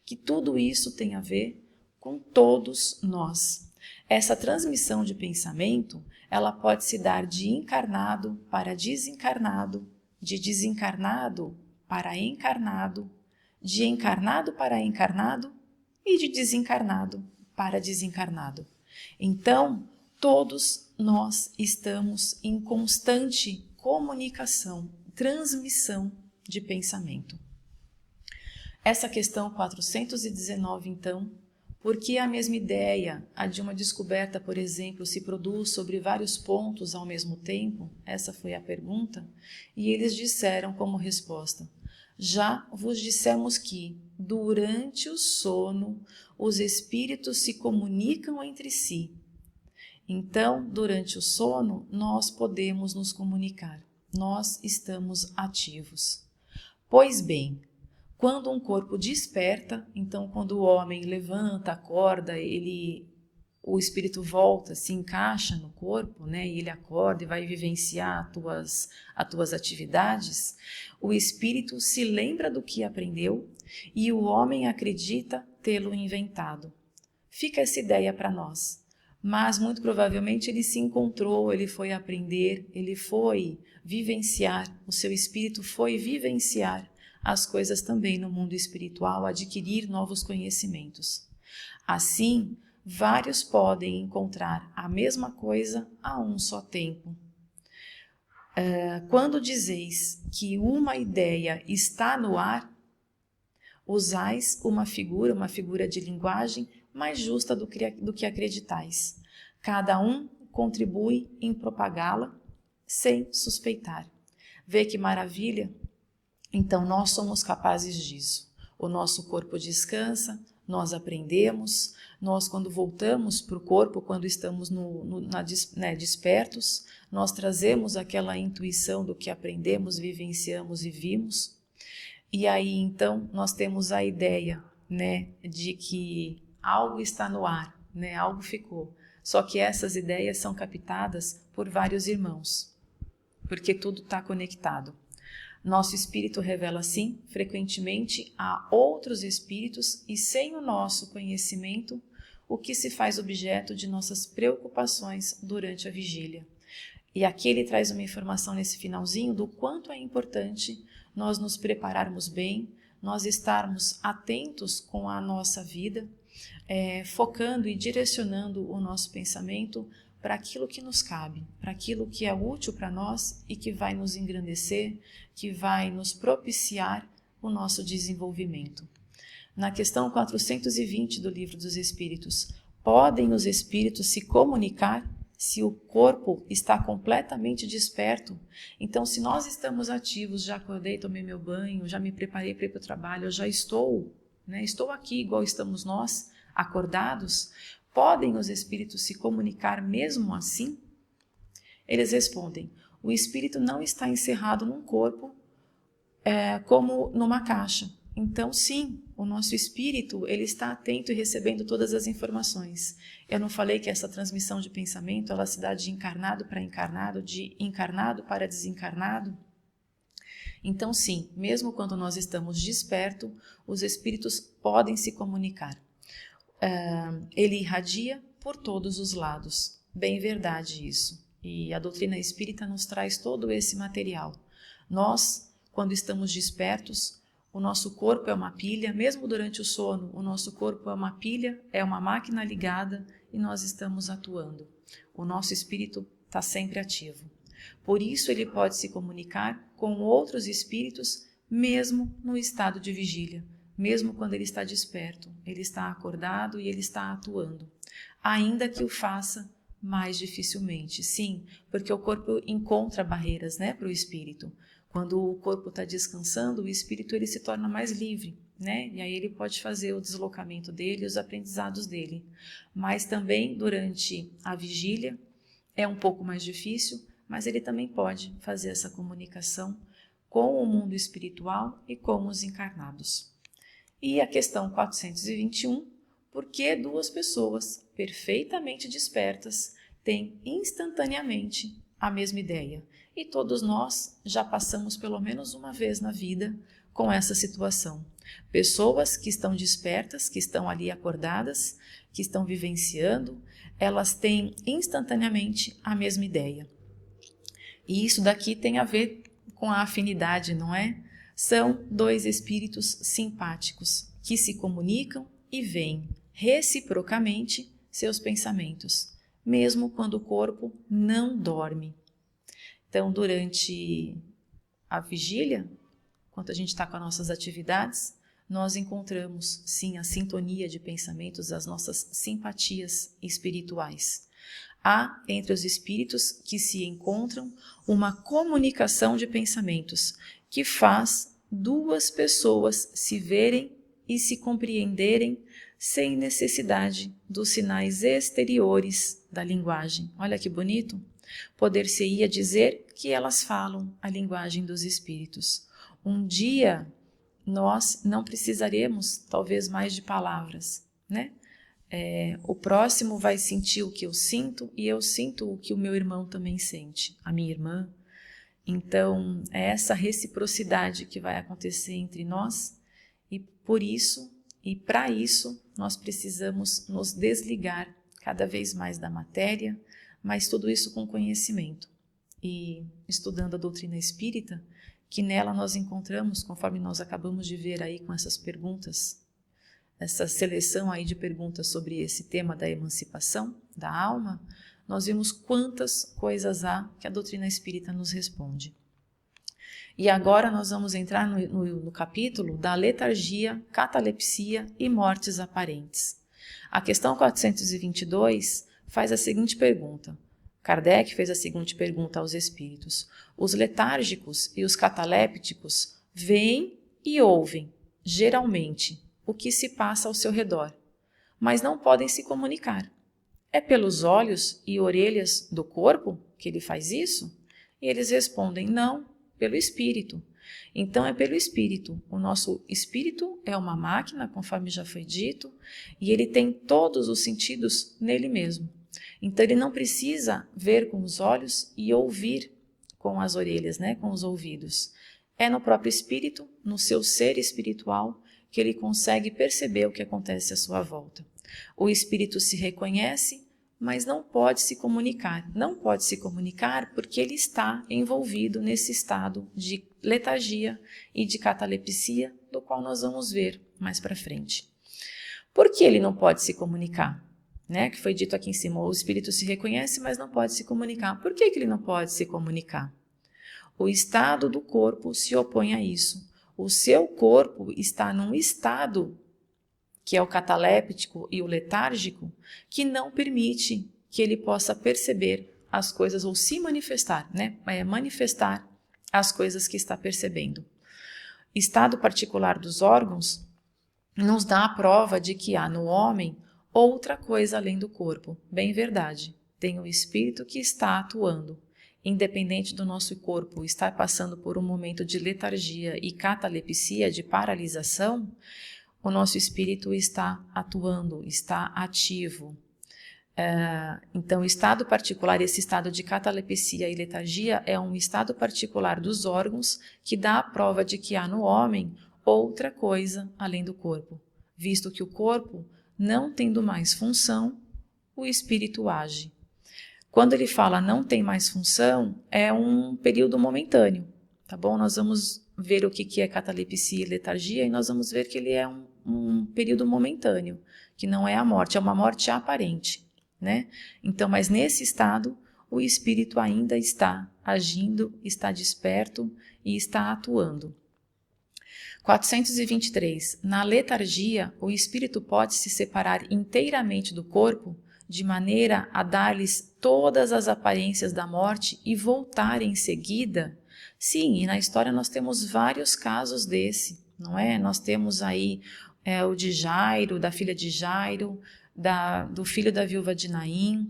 que tudo isso tem a ver com todos nós. Essa transmissão de pensamento, ela pode se dar de encarnado para desencarnado, de desencarnado para encarnado, de encarnado para encarnado e de desencarnado para desencarnado. Então, todos nós estamos em constante comunicação, transmissão de pensamento. Essa questão 419, então, porque a mesma ideia, a de uma descoberta, por exemplo, se produz sobre vários pontos ao mesmo tempo? Essa foi a pergunta. E eles disseram como resposta: já vos dissemos que, durante o sono, os espíritos se comunicam entre si. Então, durante o sono, nós podemos nos comunicar. Nós estamos ativos. Pois bem, quando um corpo desperta, então quando o homem levanta, acorda, o espírito volta, se encaixa no corpo, né, e ele acorda e vai vivenciar as tuas atividades, o espírito se lembra do que aprendeu e o homem acredita tê-lo inventado. Fica essa ideia para nós, mas muito provavelmente ele se encontrou, ele foi aprender, ele foi vivenciar, o seu espírito foi vivenciar as coisas também no mundo espiritual, adquirir novos conhecimentos. Assim, vários podem encontrar a mesma coisa a um só tempo. Quando dizeis que uma ideia está no ar, usais uma figura de linguagem mais justa do que acreditais. Cada um contribui em propagá-la sem suspeitar. Vê que maravilha? Então nós somos capazes disso. O nosso corpo descansa, nós aprendemos, nós quando voltamos para o corpo, quando estamos despertos, nós trazemos aquela intuição do que aprendemos, vivenciamos e vimos. E aí então nós temos a ideia, né, de que algo está no ar, né, algo ficou. Só que essas ideias são captadas por vários irmãos, porque tudo está conectado. Nosso espírito revela, sim, frequentemente a outros espíritos e sem o nosso conhecimento, o que se faz objeto de nossas preocupações durante a vigília. E aqui ele traz uma informação nesse finalzinho do quanto é importante nós nos prepararmos bem, nós estarmos atentos com a nossa vida, focando e direcionando o nosso pensamento para aquilo que nos cabe, para aquilo que é útil para nós e que vai nos engrandecer, que vai nos propiciar o nosso desenvolvimento. Na questão 420 do Livro dos Espíritos, podem os espíritos se comunicar se o corpo está completamente desperto? Então, se nós estamos ativos, já acordei, tomei meu banho, já me preparei para ir para o trabalho, eu já estou aqui igual estamos nós, acordados, podem os espíritos se comunicar mesmo assim? Eles respondem: o espírito não está encerrado num corpo como numa caixa. Então, sim, o nosso espírito ele está atento e recebendo todas as informações. Eu não falei que essa transmissão de pensamento ela se dá de encarnado para encarnado, de encarnado para desencarnado? Então, sim, mesmo quando nós estamos despertos, os espíritos podem se comunicar. Ele irradia por todos os lados. Bem verdade isso. E a doutrina espírita nos traz todo esse material. Nós, quando estamos despertos, o nosso corpo é uma pilha, mesmo durante o sono, o nosso corpo é uma pilha, é uma máquina ligada e nós estamos atuando. O nosso espírito está sempre ativo. Por isso ele pode se comunicar com outros espíritos, mesmo no estado de vigília, mesmo quando ele está desperto, ele está acordado e ele está atuando, ainda que o faça mais dificilmente. Sim, porque o corpo encontra barreiras, para o espírito. Quando o corpo está descansando, o espírito ele se torna mais livre, e aí ele pode fazer o deslocamento dele, os aprendizados dele. Mas também durante a vigília é um pouco mais difícil, mas ele também pode fazer essa comunicação com o mundo espiritual e com os encarnados. E a questão 421, por que duas pessoas perfeitamente despertas têm instantaneamente a mesma ideia? E todos nós já passamos pelo menos uma vez na vida com essa situação. Pessoas que estão despertas, que estão ali acordadas, que estão vivenciando, elas têm instantaneamente a mesma ideia. E isso daqui tem a ver com a afinidade, não é? São dois espíritos simpáticos que se comunicam e veem reciprocamente seus pensamentos, mesmo quando o corpo não dorme. Então, durante a vigília, enquanto a gente está com as nossas atividades, nós encontramos, sim, a sintonia de pensamentos, as nossas simpatias espirituais. Há, entre os espíritos que se encontram, uma comunicação de pensamentos que faz duas pessoas se verem e se compreenderem sem necessidade dos sinais exteriores da linguagem. Olha que bonito! Poder-se-ia dizer que elas falam a linguagem dos espíritos. Um dia nós não precisaremos, talvez, mais de palavras, o próximo vai sentir o que eu sinto e eu sinto o que o meu irmão também sente, a minha irmã. Então, é essa reciprocidade que vai acontecer entre nós e por isso, e para isso, nós precisamos nos desligar cada vez mais da matéria, mas tudo isso com conhecimento. E estudando a doutrina espírita, que nela nós encontramos, conforme nós acabamos de ver aí com essas perguntas, essa seleção aí de perguntas sobre esse tema da emancipação da alma, nós vimos quantas coisas há que a doutrina espírita nos responde. E agora nós vamos entrar no capítulo da letargia, catalepsia e mortes aparentes. A questão 422 faz a seguinte pergunta. Kardec fez a seguinte pergunta aos espíritos. Os letárgicos e os catalépticos veem e ouvem, geralmente, o que se passa ao seu redor, mas não podem se comunicar. É pelos olhos e orelhas do corpo que ele faz isso? E eles respondem, não, pelo espírito. Então é pelo espírito. O nosso espírito é uma máquina, conforme já foi dito, e ele tem todos os sentidos nele mesmo. Então ele não precisa ver com os olhos e ouvir com as orelhas, com os ouvidos. É no próprio espírito, no seu ser espiritual, que ele consegue perceber o que acontece à sua volta. O espírito se reconhece, mas não pode se comunicar. Não pode se comunicar porque ele está envolvido nesse estado de letargia e de catalepsia, do qual nós vamos ver mais para frente. Por que ele não pode se comunicar? Que foi dito aqui em cima, o espírito se reconhece, mas não pode se comunicar. Por que ele não pode se comunicar? O estado do corpo se opõe a isso. O seu corpo está num estado, que é o cataléptico e o letárgico, que não permite que ele possa perceber as coisas ou se manifestar, manifestar as coisas que está percebendo. Estado particular dos órgãos nos dá a prova de que há no homem outra coisa além do corpo. Bem verdade, tem o espírito que está atuando. Independente do nosso corpo estar passando por um momento de letargia e catalepsia, de paralisação, o nosso espírito está atuando, está ativo. Então, o estado particular, esse estado de catalepsia e letargia é um estado particular dos órgãos que dá a prova de que há no homem outra coisa além do corpo. Visto que o corpo, não tendo mais função, o espírito age. Quando ele fala não tem mais função, é um período momentâneo, tá bom? Nós vamos ver o que é catalepsia e letargia e nós vamos ver que ele é um período momentâneo, que não é a morte, é uma morte aparente, né? Então, mas nesse estado, o espírito ainda está agindo, está desperto e está atuando. 423. Na letargia, o espírito pode se separar inteiramente do corpo, de maneira a dar-lhes todas as aparências da morte e voltar em seguida? Sim, e na história nós temos vários casos desse, não é? Nós temos aí o de Jairo, da filha de Jairo, do filho da viúva de Naim,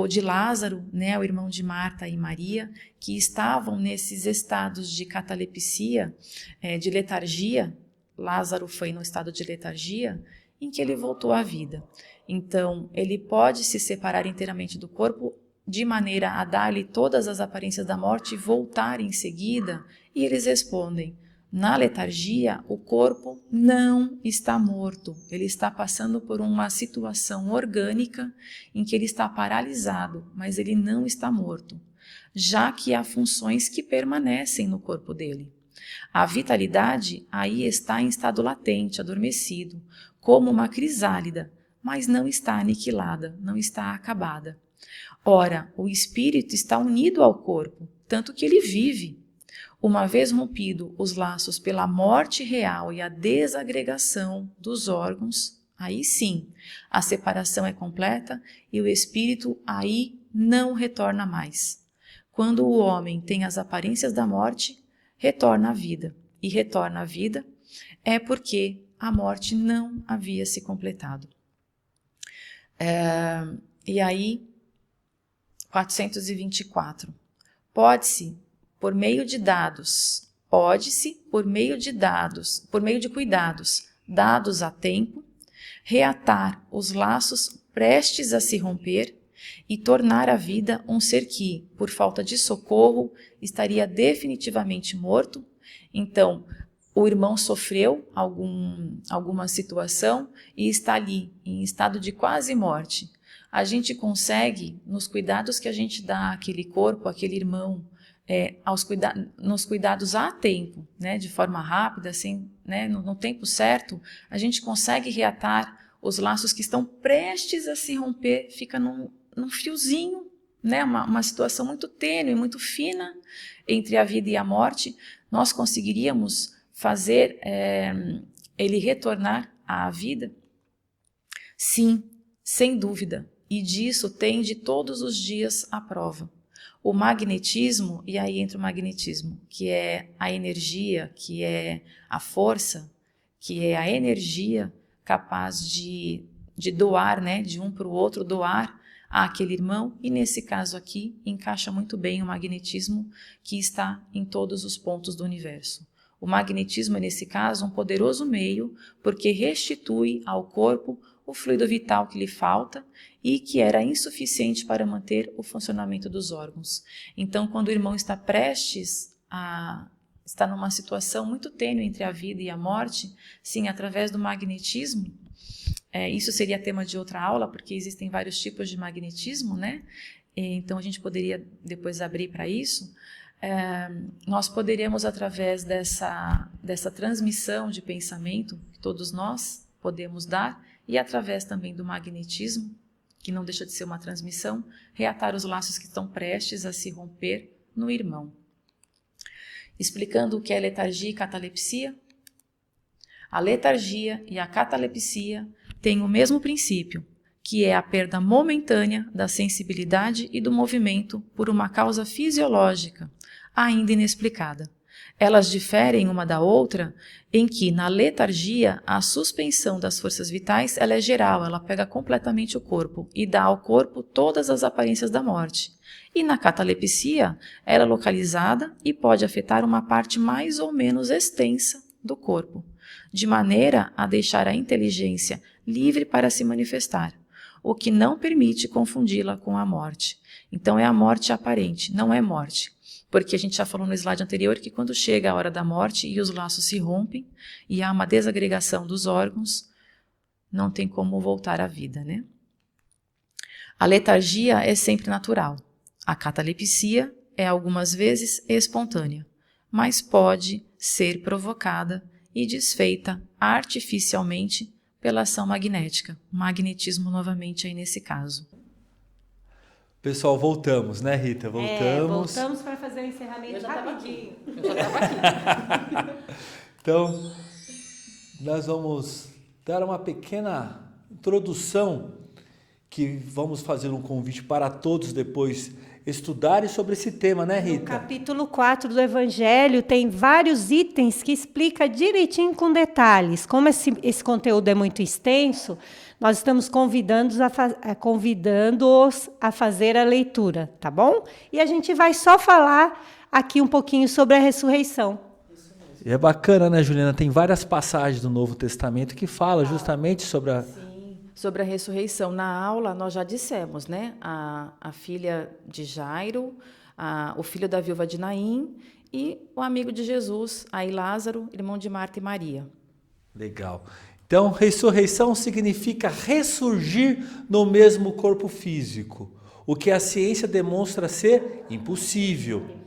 de Lázaro, né, o irmão de Marta e Maria, que estavam nesses estados de catalepsia, de letargia. Lázaro foi no estado de letargia, em que ele voltou à vida. Então, ele pode se separar inteiramente do corpo de maneira a dar-lhe todas as aparências da morte e voltar em seguida? E eles respondem, na letargia, o corpo não está morto, ele está passando por uma situação orgânica em que ele está paralisado, mas ele não está morto, já que há funções que permanecem no corpo dele. A vitalidade aí está em estado latente, adormecido, como uma crisálida, mas não está aniquilada, não está acabada. Ora, o espírito está unido ao corpo, tanto que ele vive. Uma vez rompido os laços pela morte real e a desagregação dos órgãos, aí sim, a separação é completa e o espírito aí não retorna mais. Quando o homem tem as aparências da morte, retorna à vida. E retorna à vida é porque a morte não havia se completado. E aí, 424. Pode-se, por meio de cuidados dados a tempo, reatar os laços prestes a se romper e tornar a vida um ser que, por falta de socorro, estaria definitivamente morto. Então, o irmão sofreu alguma situação e está ali, em estado de quase morte. A gente consegue, nos cuidados que a gente dá àquele corpo, àquele irmão, nos cuidados a tempo, né, de forma rápida, assim, né, no tempo certo, a gente consegue reatar os laços que estão prestes a se romper, fica num fiozinho, né, uma situação muito tênue, muito fina entre a vida e a morte. Nós conseguiríamos fazer ele retornar à vida? Sim, sem dúvida, e disso tende todos os dias a prova. O magnetismo, e aí entra o magnetismo, que é a energia, que é a força, que é a energia capaz de doar, né, de um para o outro, doar àquele irmão, e nesse caso aqui encaixa muito bem o magnetismo que está em todos os pontos do universo. O magnetismo é, nesse caso, um poderoso meio, porque restitui ao corpo o fluido vital que lhe falta e que era insuficiente para manter o funcionamento dos órgãos. Então, quando o irmão está prestes está numa situação muito tênue entre a vida e a morte, sim, através do magnetismo, isso seria tema de outra aula, porque existem vários tipos de magnetismo, né? Então, a gente poderia depois abrir para isso. Nós poderíamos, através dessa transmissão de pensamento que todos nós podemos dar, e através também do magnetismo, que não deixa de ser uma transmissão, reatar os laços que estão prestes a se romper no irmão. Explicando o que é letargia e catalepsia. A letargia e a catalepsia têm o mesmo princípio, que é a perda momentânea da sensibilidade e do movimento por uma causa fisiológica, ainda inexplicada. Elas diferem uma da outra em que, na letargia, a suspensão das forças vitais ela é geral, ela pega completamente o corpo e dá ao corpo todas as aparências da morte. E na catalepsia, ela é localizada e pode afetar uma parte mais ou menos extensa do corpo, de maneira a deixar a inteligência livre para se manifestar, o que não permite confundi-la com a morte. Então é a morte aparente, não é morte. Porque a gente já falou no slide anterior que quando chega a hora da morte e os laços se rompem e há uma desagregação dos órgãos, não tem como voltar à vida, né? A letargia é sempre natural. A catalepsia é algumas vezes espontânea, mas pode ser provocada e desfeita artificialmente pela ação magnética. Magnetismo novamente aí nesse caso. Pessoal, voltamos, né, Rita? Voltamos. Voltamos para fazer o encerramento rapidinho. Eu já estava aqui. Então, nós vamos dar uma pequena introdução, que vamos fazer um convite para todos depois estudarem sobre esse tema, né, Rita? No capítulo 4 do Evangelho tem vários itens que explica direitinho com detalhes. Como esse conteúdo é muito extenso, nós estamos convidando-os a fazer a leitura, tá bom? E a gente vai só falar aqui um pouquinho sobre a ressurreição. E é bacana, né, Juliana? Tem várias passagens do Novo Testamento que falam justamente sobre a... Sobre a ressurreição. Na aula, nós já dissemos, né? A filha de Jairo, o filho da viúva de Naim e o amigo de Jesus, aí Lázaro, irmão de Marta e Maria. Legal. Então, ressurreição significa ressurgir no mesmo corpo físico, o que a ciência demonstra ser impossível.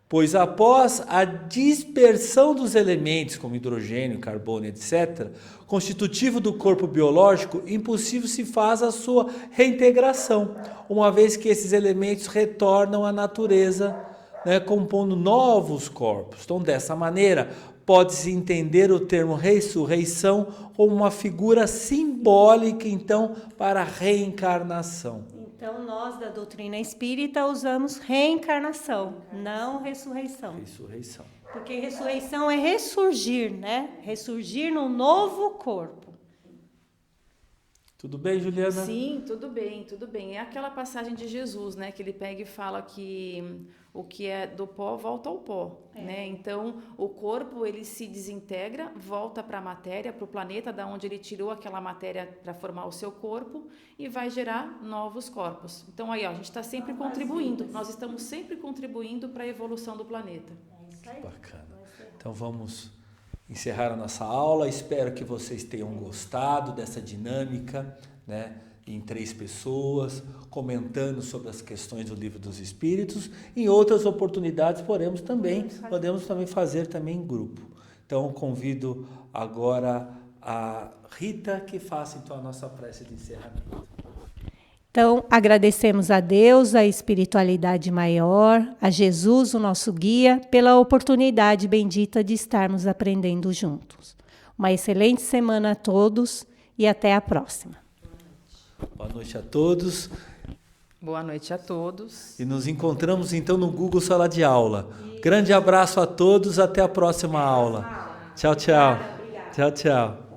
Pois após a dispersão dos elementos, como hidrogênio, carbono, etc., constitutivo do corpo biológico, impossível se faz a sua reintegração, uma vez que esses elementos retornam à natureza, né, compondo novos corpos. Então, dessa maneira, pode-se entender o termo ressurreição como uma figura simbólica, então, para a reencarnação. Então, nós da doutrina espírita usamos reencarnação, não ressurreição. Ressurreição. Porque ressurreição é ressurgir, né? Ressurgir num novo corpo. Tudo bem, Juliana? Sim, tudo bem, tudo bem. É aquela passagem de Jesus, né, que ele pega e fala que o que é do pó volta ao pó, né? Então, o corpo ele se desintegra, volta para a matéria, para o planeta da onde ele tirou aquela matéria para formar o seu corpo e vai gerar novos corpos. Então, aí, ó, a gente está sempre contribuindo. Nós estamos sempre contribuindo para a evolução do planeta. É isso aí. Bacana. Então, vamos encerrar a nossa aula. Espero que vocês tenham gostado dessa dinâmica, né, em 3 pessoas, comentando sobre as questões do Livro dos Espíritos. Em outras oportunidades podemos também fazer também em grupo. Então, convido agora a Rita que faça então a nossa prece de encerramento. Então, agradecemos a Deus, a espiritualidade maior, a Jesus, o nosso guia, pela oportunidade bendita de estarmos aprendendo juntos. Uma excelente semana a todos e até a próxima. Boa noite a todos. Boa noite a todos. E nos encontramos então no Google Sala de Aula. Grande abraço a todos, até a próxima aula. Tchau, tchau. Tchau, tchau.